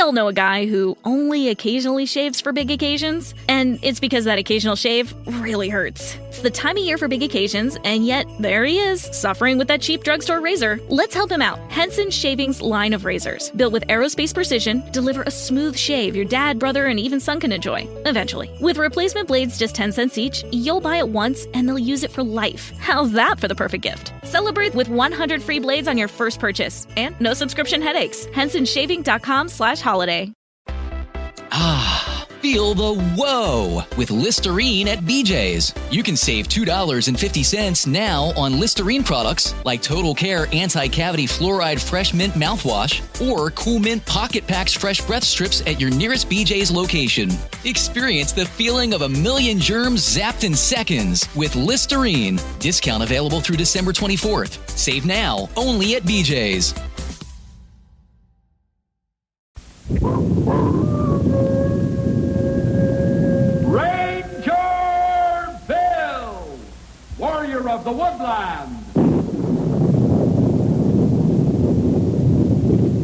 all know a guy who only occasionally shaves for big occasions, and it's because that occasional shave really hurts. It's the time of year for big occasions, and yet there he is, suffering with that cheap drugstore razor. Let's help him out. Henson Shaving's line of razors, built with aerospace precision, deliver a smooth shave your dad, brother, and even son can enjoy, eventually. With replacement blades just 10 cents each, you'll buy it once and they'll use it for life. How's that for the perfect gift? Celebrate with 100 free blades on your first purchase, and no subscription headaches. HensonShaving.com/holiday. Feel the whoa with Listerine at BJ's. You can save $2.50 now on Listerine products like Total Care Anti-Cavity Fluoride Fresh Mint Mouthwash or Cool Mint Pocket Packs Fresh Breath Strips at your nearest BJ's location. Experience the feeling of a million germs zapped in seconds with Listerine. Discount available through December 24th. Save now only at BJ's. Warrior of the Woodland.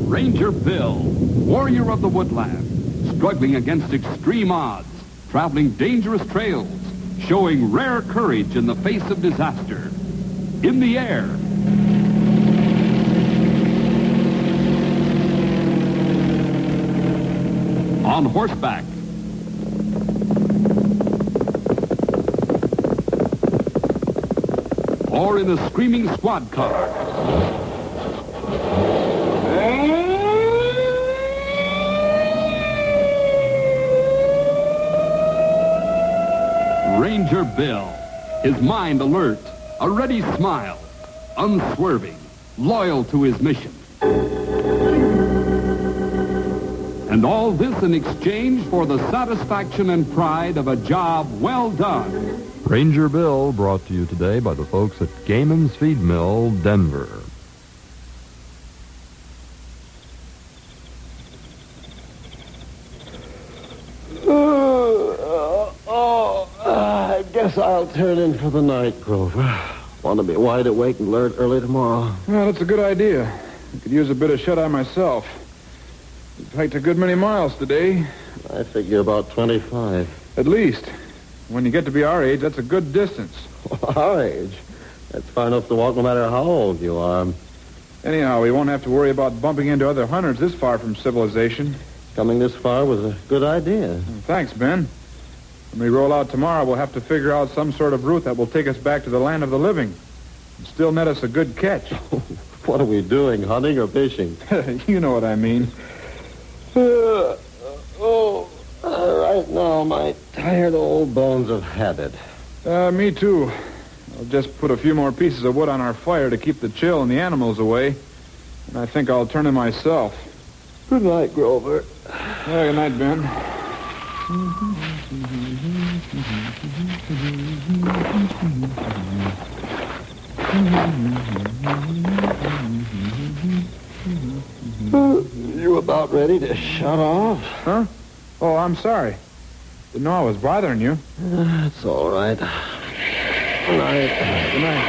Ranger Bill, warrior of the woodland, struggling against extreme odds, traveling dangerous trails, showing rare courage in the face of disaster. In the air. On horseback. Or in a screaming squad car. Ranger Bill, his mind alert, a ready smile, unswerving, loyal to his mission. And all this in exchange for the satisfaction and pride of a job well done. Ranger Bill, brought to you today by the folks at Gaiman's Feed Mill, Denver. I guess I'll turn in for the night, Grover. Want to be wide awake and alert early tomorrow. Well, that's a good idea. I could use a bit of shut-eye myself. We've hiked a good many miles today. I figure about 25. At least. When you get to be our age, that's a good distance. Our age? That's far enough to walk no matter how old you are. Anyhow, we won't have to worry about bumping into other hunters this far from civilization. Coming this far was a good idea. Thanks, Ben. When we roll out tomorrow, we'll have to figure out some sort of route that will take us back to the land of the living and still net us a good catch. What are we doing, hunting or fishing? You know what I mean. Right now, my tired old bones have had it. Me too. I'll just put a few more pieces of wood on our fire to keep the chill and the animals away. And I think I'll turn in myself. Good night, Grover. Yeah, good night, Ben. You about ready to shut off? Huh? Oh, I'm sorry. Didn't know I was bothering you. That's all right. Good night. Good night.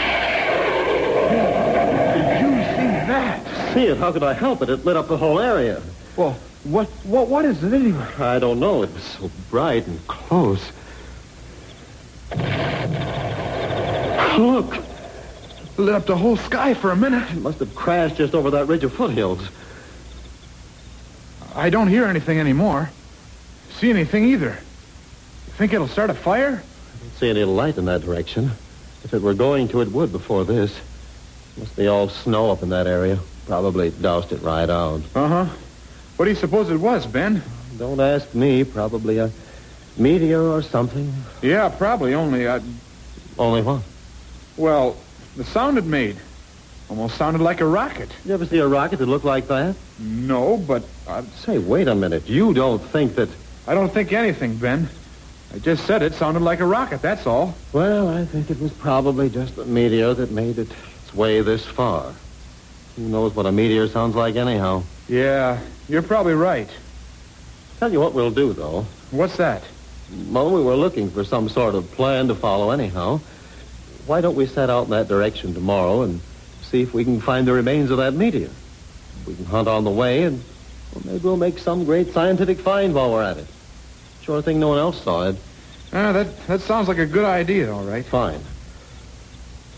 Did you see that? See it? How could I help it? It lit up the whole area. Well, what is it anyway? I don't know. It was so bright and close. Look. Lit up the whole sky for a minute. It must have crashed just over that ridge of foothills. I don't hear anything anymore. See anything either. You think it'll start a fire? I don't see any light in that direction. If it were going to, it would before this. Must be all snow up in that area. Probably doused it right out. Uh-huh. What do you suppose it was, Ben? Don't ask me. Probably a meteor or something. Yeah, probably. Only what? Well, the sound it made almost sounded like a rocket. You ever see a rocket that looked like that? No, but... Say, wait a minute. You don't think that... I don't think anything, Ben. I just said it sounded like a rocket, that's all. Well, I think it was probably just a meteor that made its way this far. Who knows what a meteor sounds like anyhow? Yeah, you're probably right. Tell you what we'll do, though. What's that? Well, we were looking for some sort of plan to follow anyhow. Why don't we set out in that direction tomorrow and see if we can find the remains of that meteor? We can hunt on the way and Well, maybe we'll make some great scientific find while we're at it. Sure thing no one else saw it. That sounds like a good idea, all right. Fine.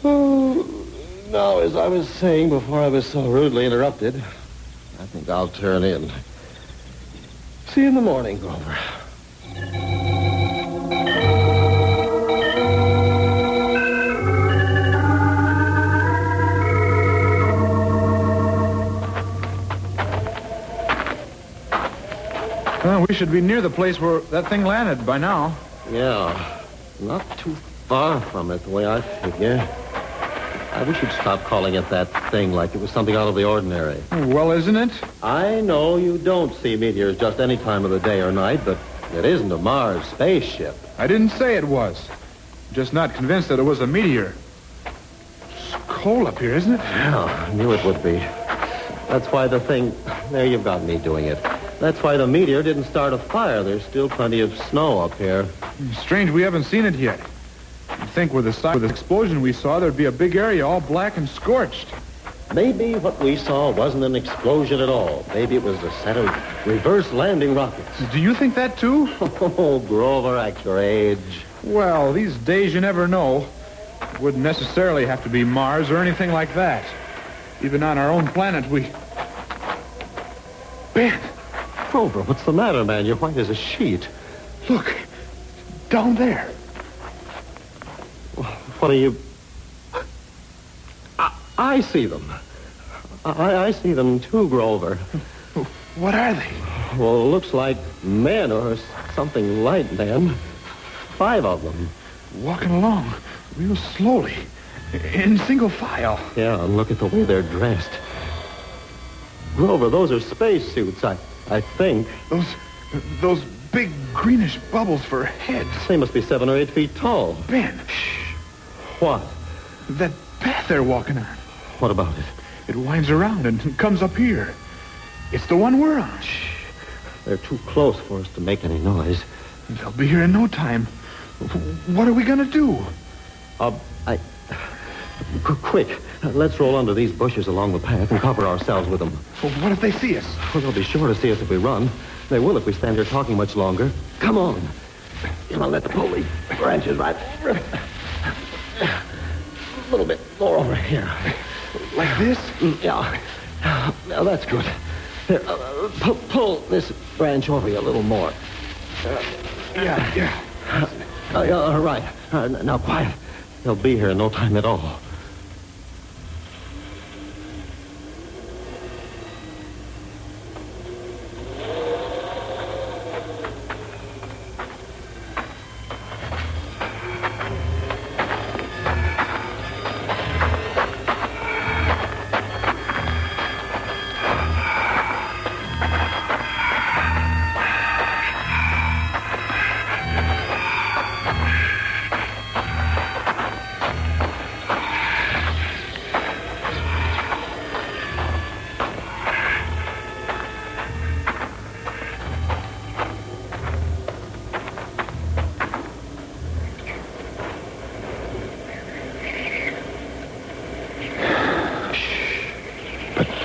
Oh, now, as I was saying before I was so rudely interrupted, I think I'll turn in. See you in the morning, Grover. Well, we should be near the place where that thing landed by now. Yeah, not too far from it, the way I figure. We should stop calling it that thing like it was something out of the ordinary. Well, isn't it? I know you don't see meteors just any time of the day or night, but it isn't a Mars spaceship. I didn't say it was. Just not convinced that it was a meteor. It's cold up here, isn't it? Yeah, I knew it would be. That's why the thing... There, you've got me doing it. That's why the meteor didn't start a fire. There's still plenty of snow up here. Strange we haven't seen it yet. You'd think with the explosion we saw, there'd be a big area all black and scorched. Maybe what we saw wasn't an explosion at all. Maybe it was a set of reverse landing rockets. Do you think that, too? Oh, Grover, at your age. Well, these days you never know. It wouldn't necessarily have to be Mars or anything like that. Even on our own planet, we... Ben! Grover, what's the matter, man? You're white as a sheet. Look, down there. What are you... I see them. I see them too, Grover. What are they? Well, it looks like men or something light men. 5 of them. Walking along real slowly, in single file. Yeah, and look at the way they're dressed. Grover, those are spacesuits, I think. Those big greenish bubbles for heads. They must be 7 or 8 feet tall. Ben, shh. What? That path they're walking on. What about it? It winds around and comes up here. It's the one we're on. Shh. They're too close for us to make any noise. They'll be here in no time. What are we going to do? Quick, let's roll under these bushes along the path and cover ourselves with them. Well, what if they see us? Well, they'll be sure to see us if we run. They will if we stand here talking much longer. Come on. Come on, let's pull these branches right over. A little bit more over here. Like this? Yeah. Now, that's good. Here, pull this branch over you a little more. Yeah. All right. Now, quiet. They'll be here in no time at all.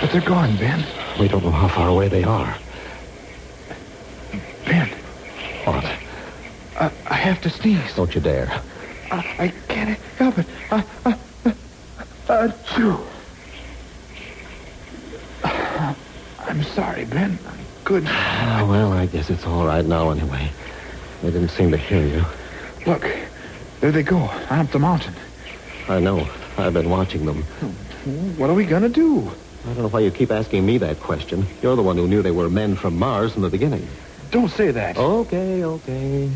But they're gone, Ben. We don't know how far away they are. Ben. What? I have to sneeze. Don't you dare. I can't help it. Achoo. I'm sorry, Ben. Good. Well, I guess it's all right now anyway. They didn't seem to hear you. Look, there they go, on up the mountain. I know. I've been watching them. What are we going to do? I don't know why you keep asking me that question. You're the one who knew they were men from Mars from the beginning. Don't say that. Okay. I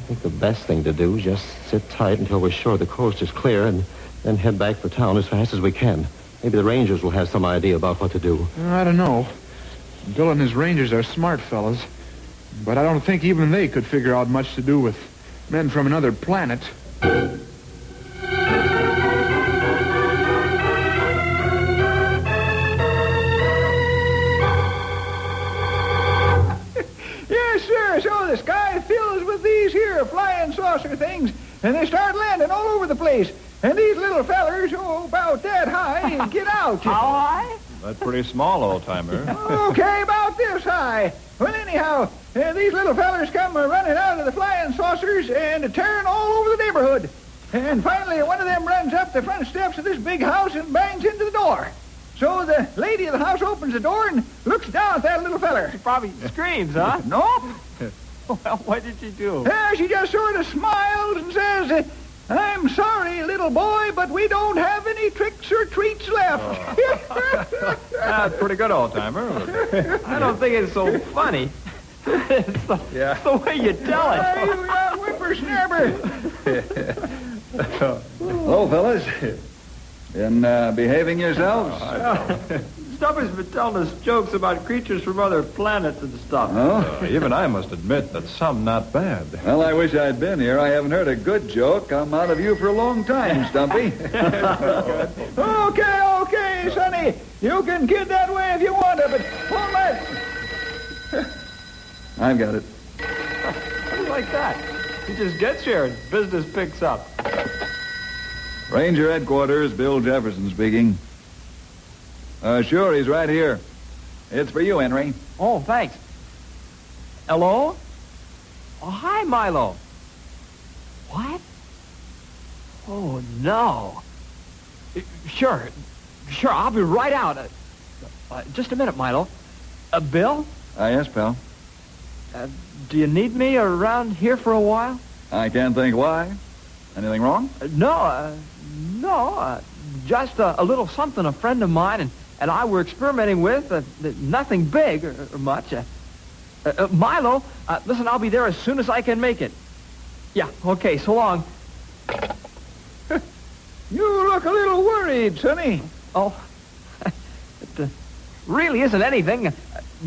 think the best thing to do is just sit tight until we're sure the coast is clear and then head back for town as fast as we can. Maybe the Rangers will have some idea about what to do. I don't know. Bill and his Rangers are smart fellas. But I don't think even they could figure out much to do with men from another planet. Yes, sir. So the sky fills with these here flying saucer things, and they start landing all over the place. And these little fellers, about that high, get out. How high? That's pretty small, old-timer. Okay, about this high. Well, anyhow, these little fellers come running out of the flying saucers and turn all over the neighborhood. And finally, one of them runs up the front steps of this big house and bangs into the door. So the lady of the house opens the door and looks down at that little feller. She probably screams, huh? Nope. Well, what did she do? She just sort of smiles and says, I'm sorry, little boy, but we don't have any tricks or treats left. That's pretty good, old-timer. I don't think it's so funny. It's the way you tell it. You young whippersnapper. Hello, fellas. Been behaving yourselves? Stubber's been telling us jokes about creatures from other planets and stuff. Oh? Even I must admit that some not bad. Well, I wish I'd been here. I haven't heard a good joke come out of you for a long time, Stumpy. Okay, Sonny. You can kid that way if you want to, but hold that. I've got it. How do you like that? He just gets here and business picks up. Ranger Headquarters, Bill Jefferson speaking. Sure, he's right here. It's for you, Henry. Oh, thanks. Hello? Oh, hi, Milo. What? Oh, no. Sure, I'll be right out. Just a minute, Milo. Bill? Yes, pal. Do you need me around here for a while? I can't think why. Anything wrong? No. Just a little something a friend of mine and I were experimenting with. Nothing big or much. Milo, listen, I'll be there as soon as I can make it. Yeah, okay, so long. You look a little worried, Sonny. Oh, it really isn't anything.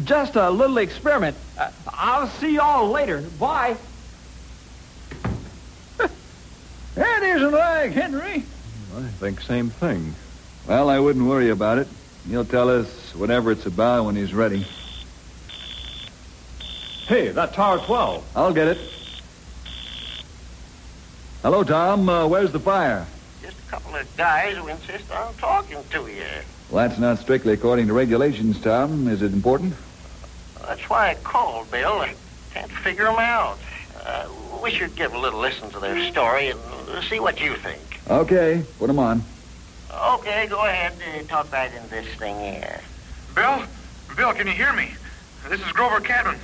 Just a little experiment. I'll see you all later. Bye. That isn't like Henry. I think same thing. Well, I wouldn't worry about it. He'll tell us whatever it's about when he's ready. Hey, that Tower 12. I'll get it. Hello, Tom. Where's the fire? Just a couple of guys who insist on talking to you. Well, that's not strictly according to regulations, Tom. Is it important? That's why I called, Bill. I can't figure them out. We should give a little listen to their story and see what you think. Okay, put him on. Okay, go ahead. Talk right into this thing here. Bill, can you hear me? This is Grover Cadman.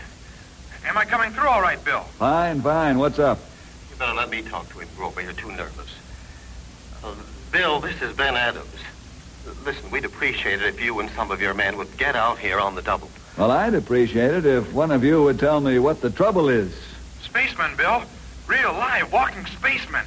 Am I coming through all right, Bill? Fine. What's up? You better let me talk to him, Grover. You're too nervous. Bill, this is Ben Adams. Listen, we'd appreciate it if you and some of your men would get out here on the double. Well, I'd appreciate it if one of you would tell me what the trouble is. Spacemen, Bill. Real live walking spacemen.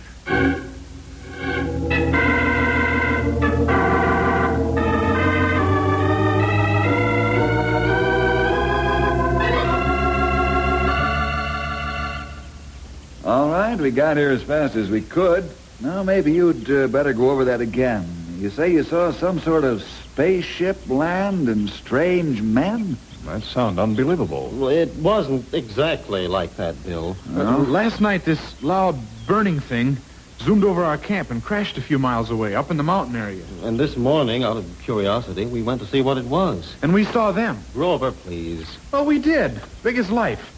All right, we got here as fast as we could. Now, maybe you'd better go over that again. You say you saw some sort of spaceship land and strange men? That sounds unbelievable. Well, it wasn't exactly like that, Bill. Last night, this loud burning thing zoomed over our camp and crashed a few miles away, up in the mountain area. And this morning, out of curiosity, we went to see what it was. And we saw them. Grover, please. Oh, we did. Big as life.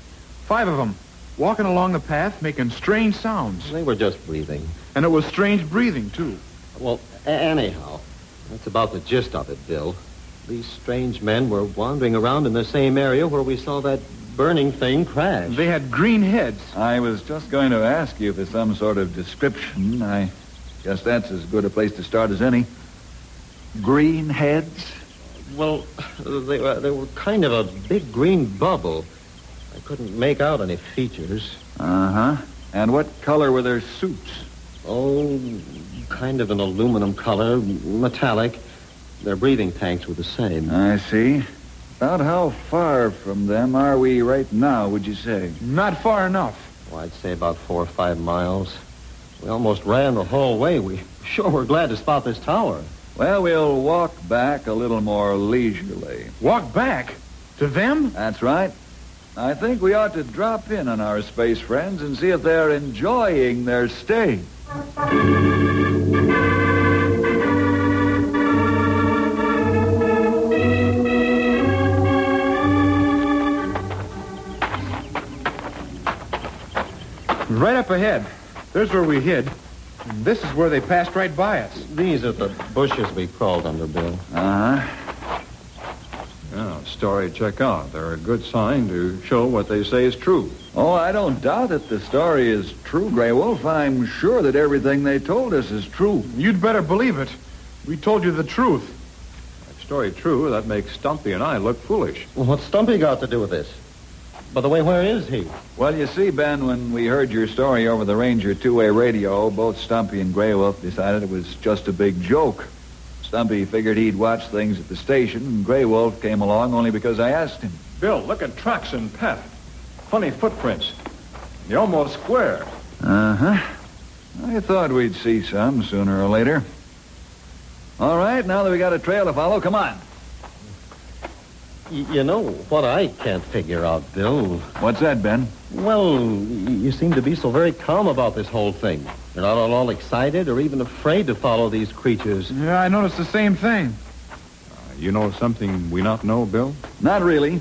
5 of them. Walking along the path, making strange sounds. They were just breathing. And it was strange breathing, too. Well, anyhow, that's about the gist of it, Bill. These strange men were wandering around in the same area where we saw that burning thing crash. They had green heads. I was just going to ask you for some sort of description. I guess that's as good a place to start as any. Green heads? Well, they were kind of a big green bubble. I couldn't make out any features. Uh-huh. And what color were their suits? Oh, kind of an aluminum color, metallic. Their breathing tanks were the same. I see. About how far from them are we right now, would you say? Not far enough. Well, I'd say about 4 or 5 miles. We almost ran the whole way. We sure were glad to spot this tower. Well, we'll walk back a little more leisurely. Walk back? To them? That's right. I think we ought to drop in on our space friends and see if they're enjoying their stay. Right up ahead. There's where we hid. And this is where they passed right by us. These are the bushes we crawled under, Bill. Uh-huh. Yeah, story check out. They're a good sign to show what they say is true. Oh, I don't doubt that the story is true, Grey Wolf. I'm sure that everything they told us is true. You'd better believe it. We told you the truth. If story true, that makes Stumpy and I look foolish. Well, what's Stumpy got to do with this? By the way, where is he? Well, you see, Ben, when we heard your story over the Ranger two-way radio, both Stumpy and Grey Wolf decided it was just a big joke. Stumpy figured he'd watch things at the station, and Grey Wolf came along only because I asked him. Bill, look at tracks and path. Funny footprints. They're almost square. Uh-huh. I thought we'd see some sooner or later. All right, now that we got a trail to follow, come on. You know what I can't figure out, Bill? What's that, Ben? Well, you seem to be so very calm about this whole thing. You're not at all excited or even afraid to follow these creatures. Yeah, I noticed the same thing. You know something we not know, Bill? Not really.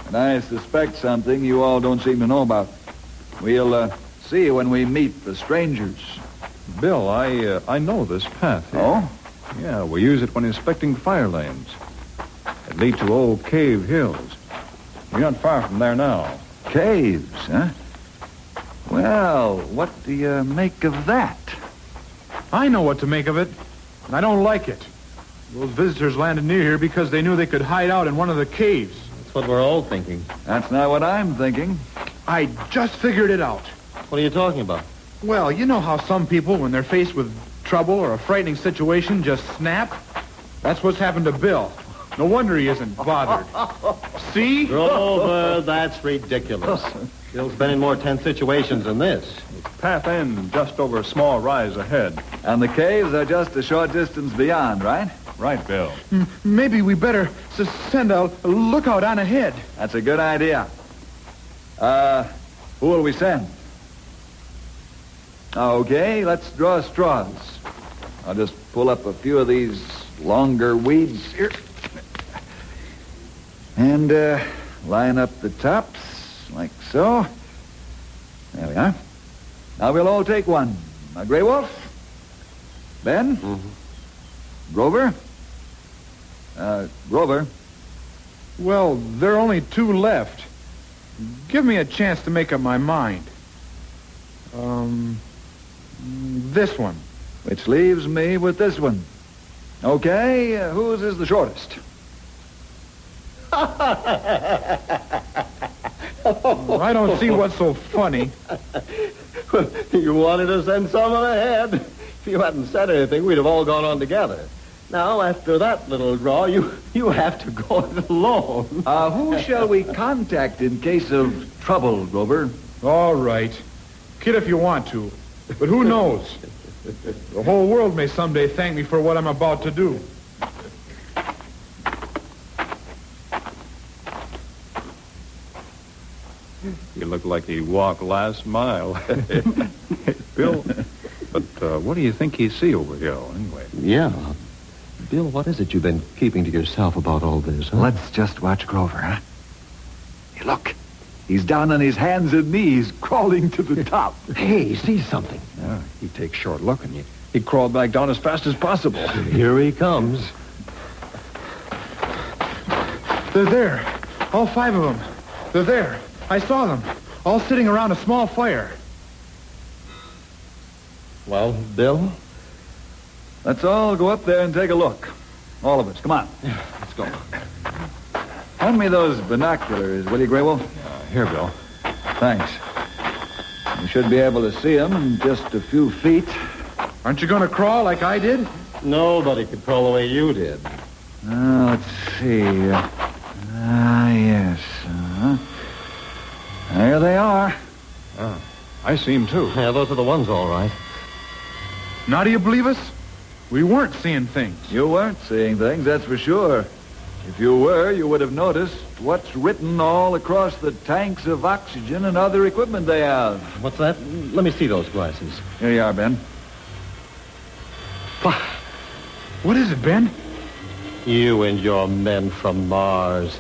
And I suspect something you all don't seem to know about. We'll see when we meet the strangers. Bill, I know this path here. Oh? Yeah, we use it when inspecting fire lanes. It leads to old cave hills. We're not far from there now. Caves, huh? Well, what do you make of that? I know what to make of it, and I don't like it. Those visitors landed near here because they knew they could hide out in one of the caves. That's what we're all thinking. That's not what I'm thinking. I just figured it out. What are you talking about? Well, you know how some people, when they're faced with trouble or a frightening situation, just snap? That's what's happened to Bill. No wonder he isn't bothered. See? Grover, that's ridiculous. Bill's been in more tense situations than this. Path ends just over a small rise ahead. And the caves are just a short distance beyond, right? Right, Bill. Maybe we better send a lookout on ahead. That's a good idea. Who will we send? Okay, let's draw straws. I'll just pull up a few of these longer weeds here. And line up the tops like so. There we are. Now we'll all take one. Now, Grey Wolf? Ben? Mm-hmm. Grover? Grover? Well, there are only two left. Give me a chance to make up my mind. This one. Which leaves me with this one. Okay, whose is the shortest? I don't see what's so funny. Well, you wanted to send someone ahead. If you hadn't said anything, we'd have all gone on together. Now, after that little draw, you have to go it alone. Who shall we contact in case of trouble, Grover? All right. Kid if you want to. But who knows? The whole world may someday thank me for what I'm about to do. You look like he walked last mile. Bill, but what do you think he see over here, anyway? Yeah. Bill, what is it you've been keeping to yourself about all this, huh? Let's just watch Grover, huh? Hey, look. He's down on his hands and knees, crawling to the top. Hey, he sees something. Yeah, he takes short look, and he crawled back down as fast as possible. Here he comes. They're there. All five of them. They're there. I saw them. All sitting around a small fire. Well, Bill? Let's all go up there and take a look. All of us. Come on. Yeah, let's go. Hand me those binoculars, will you, Grey Wolf? Here, Bill. Thanks. You should be able to see them in just a few feet. Aren't you going to crawl like I did? Nobody could crawl the way you did. Let's see. Yes. There they are. I see him, too. Yeah, those are the ones, all right. Now do you believe us? We weren't seeing things. You weren't seeing things, that's for sure. If you were, you would have noticed what's written all across the tanks of oxygen and other equipment they have. What's that? Let me see those glasses. Here you are, Ben. What is it, Ben? You and your men from Mars.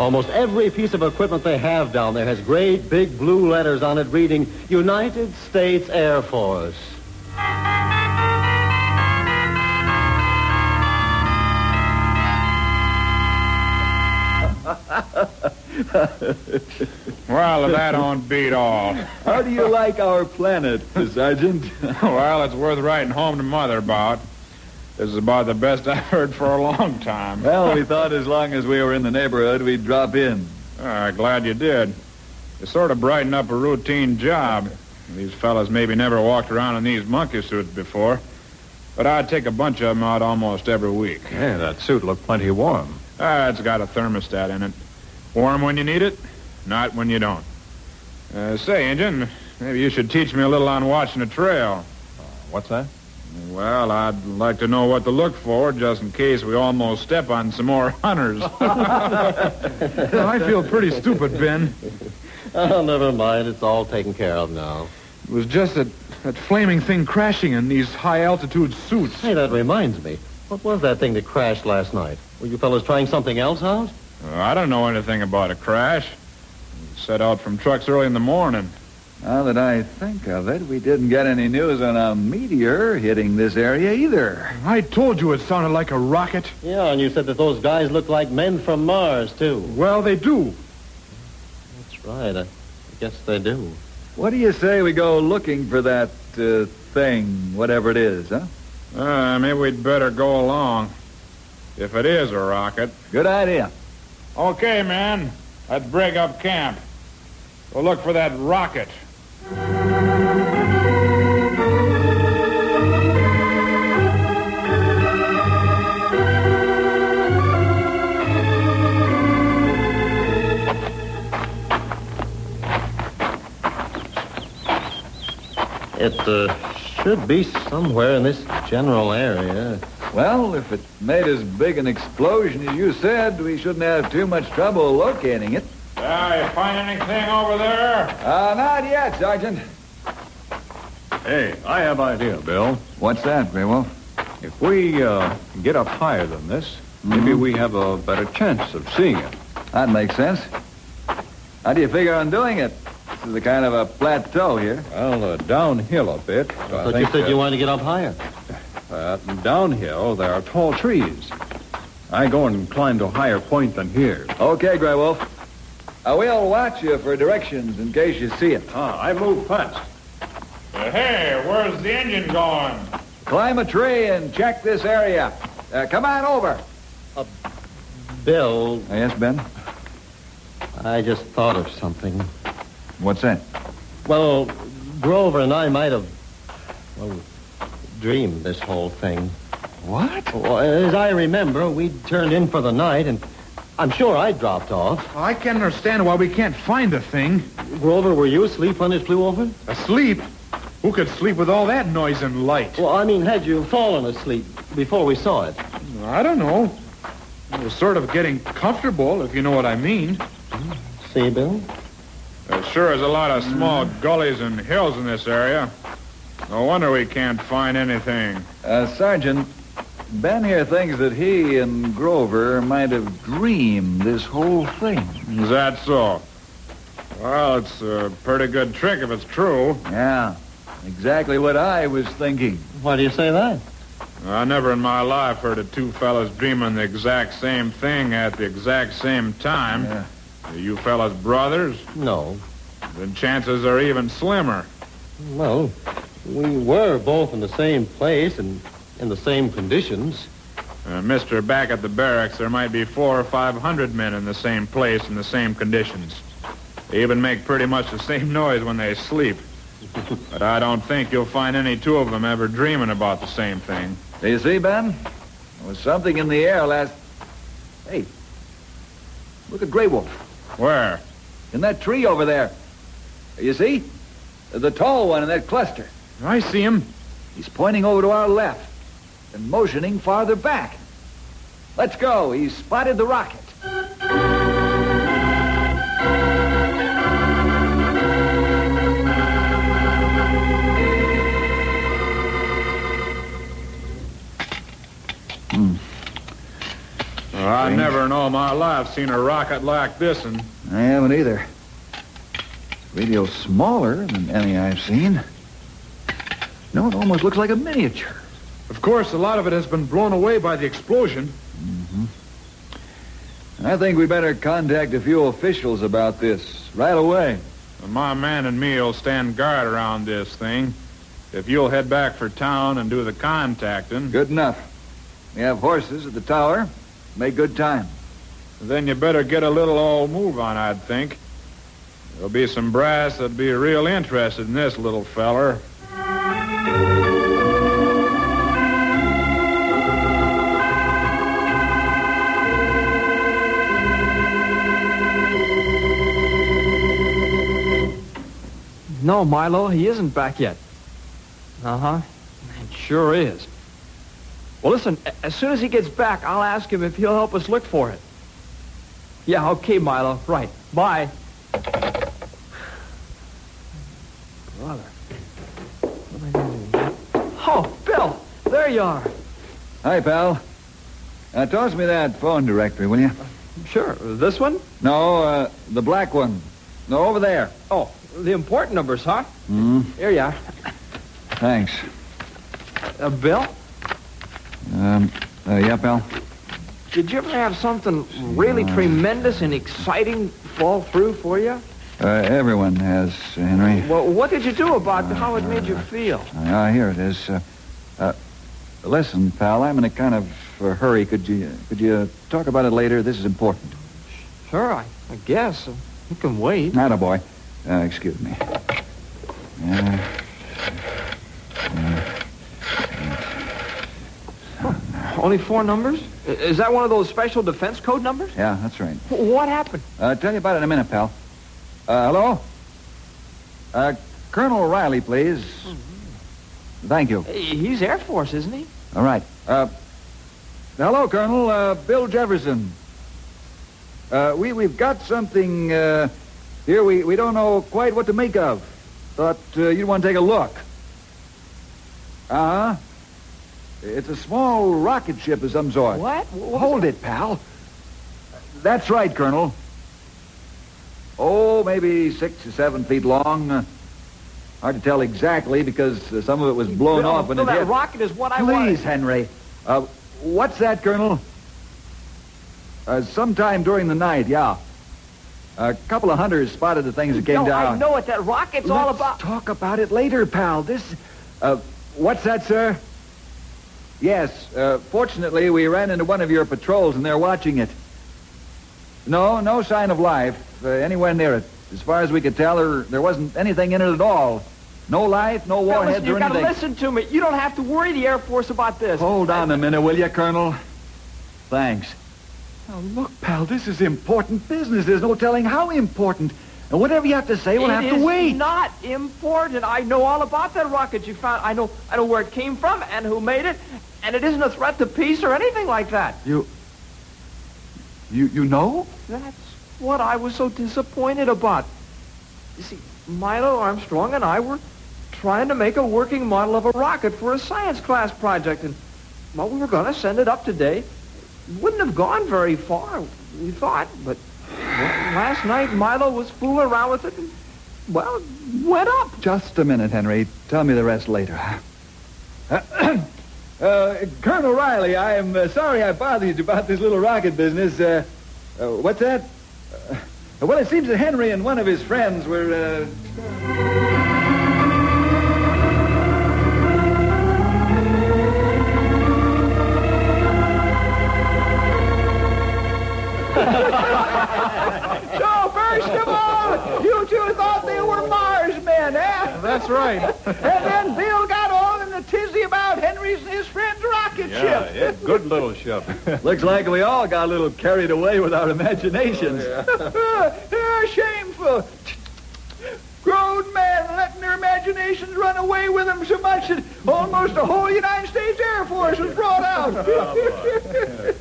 Almost every piece of equipment they have down there has great big blue letters on it reading United States Air Force. Well, that don't beat all. How do you like our planet, Sergeant? Well, it's worth writing home to Mother about. This is about the best I've heard for a long time. Well, we thought as long as we were in the neighborhood, we'd drop in. Glad you did. You sort of brighten up a routine job. These fellas maybe never walked around in these monkey suits before, but I'd take a bunch of them out almost every week. Yeah, that suit looked plenty warm. It's got a thermostat in it. Warm when you need it, not when you don't. Say, Injun, maybe you should teach me a little on watching a trail. What's that? Well, I'd like to know what to look for, just in case we almost step on some more hunters. I feel pretty stupid, Ben. Oh, never mind. It's all taken care of now. It was just that flaming thing crashing in these high-altitude suits. Hey, that reminds me. What was that thing that crashed last night? Were you fellas trying something else out? I don't know anything about a crash. We set out from trucks early in the morning. Now that I think of it, we didn't get any news on a meteor hitting this area either. I told you it sounded like a rocket. Yeah, and you said that those guys look like men from Mars, too. Well, they do. That's right. I guess they do. What do you say we go looking for that thing, whatever it is, huh? Maybe we'd better go along. If it is a rocket. Good idea. Okay, man. Let's break up camp. We'll look for that rocket. It should be somewhere in this general area. Well, if it made as big an explosion as you said, we shouldn't have too much trouble locating it. You find anything over there? Not yet, Sergeant. Hey, I have an idea, Bill. What's that, Grey Wolf? If we get up higher than this, maybe we have a better chance of seeing it. That makes sense. How do you figure on doing it? This is a kind of a plateau here. Well, downhill a bit. I thought you said you wanted to get up higher. Downhill, there are tall trees. I go and climb to a higher point than here. Okay, Grey Wolf. We'll watch you for directions in case you see it. I move fast. Hey, where's the engine going? Climb a tree and check this area. Come on over. Bill. Yes, Ben? I just thought of something. What's that? Well, Grover and I might have, dreamed this whole thing. What? Well, as I remember, we turned in for the night, and I'm sure I dropped off. I can't understand why we can't find the thing. Grover, were you asleep when it flew over? Asleep? Who could sleep with all that noise and light? Well, I mean, had you fallen asleep before we saw it? I don't know. It was sort of getting comfortable, if you know what I mean. See, Bill? There sure is a lot of small gullies and hills in this area. No wonder we can't find anything. Sergeant, Ben here thinks that he and Grover might have dreamed this whole thing. Is that so? Well, it's a pretty good trick if it's true. Yeah, exactly what I was thinking. Why do you say that? I never in my life heard of two fellas dreaming the exact same thing at the exact same time. Yeah. Are you fellas brothers? No. Then chances are even slimmer. Well, we were both in the same place and in the same conditions. Mister, back at the barracks, there might be 400 or 500 men in the same place in the same conditions. They even make pretty much the same noise when they sleep. But I don't think you'll find any two of them ever dreaming about the same thing. Do you see, Ben? There was something in the air last... Hey, look at Grey Wolf. Where? In that tree over there. You see? The tall one in that cluster. I see him. He's pointing over to our left and motioning farther back. Let's go. He's spotted the rocket. I never know all my life seen a rocket like this one. I haven't either. It's a great deal smaller than any I've seen. No, it almost looks like a miniature. Of course, a lot of it has been blown away by the explosion. I think we better contact a few officials about this right away. And my man and me will stand guard around this thing. If you'll head back for town and do the contacting. Good enough. We have horses at the tower. Make good time. Then you better get a little old move on, I'd think. There'll be some brass that'd be real interested in this little feller. No, Milo, he isn't back yet. Uh-huh. It sure is. Well, listen, as soon as he gets back, I'll ask him if he'll help us look for it. Yeah, okay, Milo. Right. Bye. Brother. What am I going to do? Oh, Bill, there you are. Hi, pal. Toss me that phone directory, will you? Sure. This one? No, the black one. No, over there. Oh, the important numbers, huh? Here you are. Thanks. Bill? Yeah, pal? Did you ever have something really tremendous and exciting fall through for you? Everyone has, Henry. Well, what did you do about how it made you feel? Here it is. Listen, pal, I'm in a kind of hurry. Could you talk about it later? This is important. Sure, I guess. You can wait. Attaboy. Excuse me. Only 4 numbers? Is that one of those special defense code numbers? Yeah, that's right. What happened? I'll tell you about it in a minute, pal. Hello? Colonel Riley, please. Thank you. He's Air Force, isn't he? All right. Hello, Colonel. Bill Jefferson. We've got something here we don't know quite what to make of. Thought you'd want to take a look. Uh-huh. It's a small rocket ship of some sort. What? Hold it, pal. That's right, Colonel. Oh, maybe 6 or 7 feet long. Hard to tell exactly because some of it was blown off when it hit. That rocket is what I want. Please, Henry. What's that, Colonel? Sometime during the night, yeah. A couple of hunters spotted the things that came down. I know what that rocket's all about. Let's talk about it later, pal. What's that, sir? Yes, fortunately, we ran into one of your patrols, and they're watching it. No sign of life anywhere near it. As far as we could tell, there wasn't anything in it at all. No life, no warheads or anything. You've got to listen to me. You don't have to worry the Air Force about this. Hold on a minute, will you, Colonel? Thanks. Now, look, pal, this is important business. There's no telling how important. And whatever you have to say, we'll have to wait. It's not important. I know all about that rocket you found. I know where it came from and who made it. And it isn't a threat to peace or anything like that. You know? That's what I was so disappointed about. You see, Milo Armstrong and I were trying to make a working model of a rocket for a science class project. And, well, we were going to send it up today. It wouldn't have gone very far, we thought. But last night, Milo was fooling around with it and, well, went up. Just a minute, Henry. Tell me the rest later. Colonel Riley, I am sorry I bothered you about this little rocket business. What's that? Well, it seems that Henry and one of his friends were, So, first of all, you two thought they were Mars men, eh? That's right. And then Bill got all in the tizzy about his friend's rocket ship. Yeah, good little ship. Looks like we all got a little carried away with our imaginations. Shameful. Grown men letting their imaginations run away with them so much that almost the whole United States Air Force was brought out.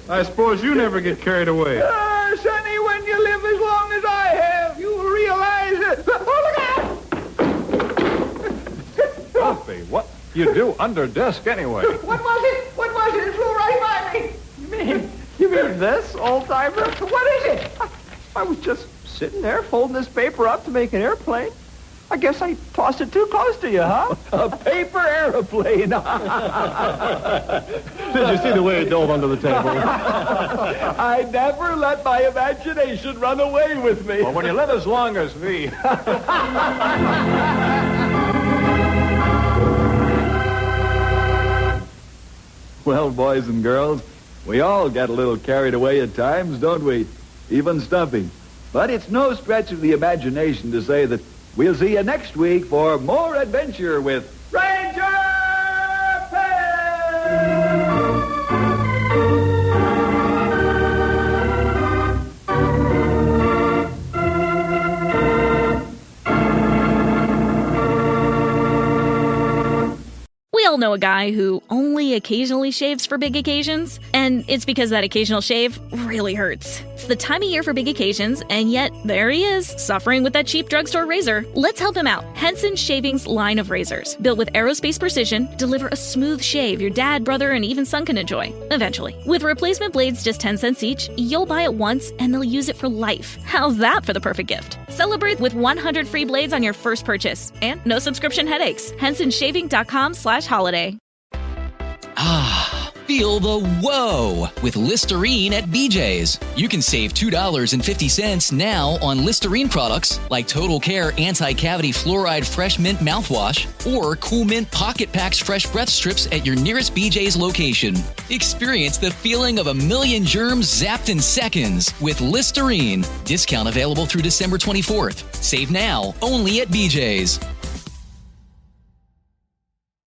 I suppose you never get carried away. Sonny, when you live as long as I have, you will realize that... Oh, look out! Duffy, what you do under desk anyway? What was it? It flew right by me. You You mean this, old-timer? What is it? I was just sitting there folding this paper up to make an airplane. I guess I tossed it too close to you, huh? A paper airplane. Did you see the way it dove under the table? I never let my imagination run away with me. Well, when you live as long as me. Well, boys and girls, we all get a little carried away at times, don't we? Even Stumpy. But it's no stretch of the imagination to say that we'll see you next week for more adventure with Ranger Pig! We all know a guy who only occasionally shaves for big occasions, and it's because that occasional shave really hurts. It's the time of year for big occasions, and yet there he is, suffering with that cheap drugstore razor. Let's help him out. Henson Shaving's line of razors, built with aerospace precision, deliver a smooth shave your dad, brother, and even son can enjoy, eventually. With replacement blades just 10 cents each, you'll buy it once and they'll use it for life. How's that for the perfect gift? Celebrate with 100 free blades on your first purchase, and no subscription headaches. HensonShaving.com/holiday. Ah, feel the whoa with Listerine at BJ's. You can save $2.50 now on Listerine products like Total Care Anti-Cavity Fluoride Fresh Mint Mouthwash or Cool Mint Pocket Packs Fresh Breath Strips at your nearest BJ's location. Experience the feeling of a million germs zapped in seconds with Listerine. Discount available through December 24th. Save now only at BJ's.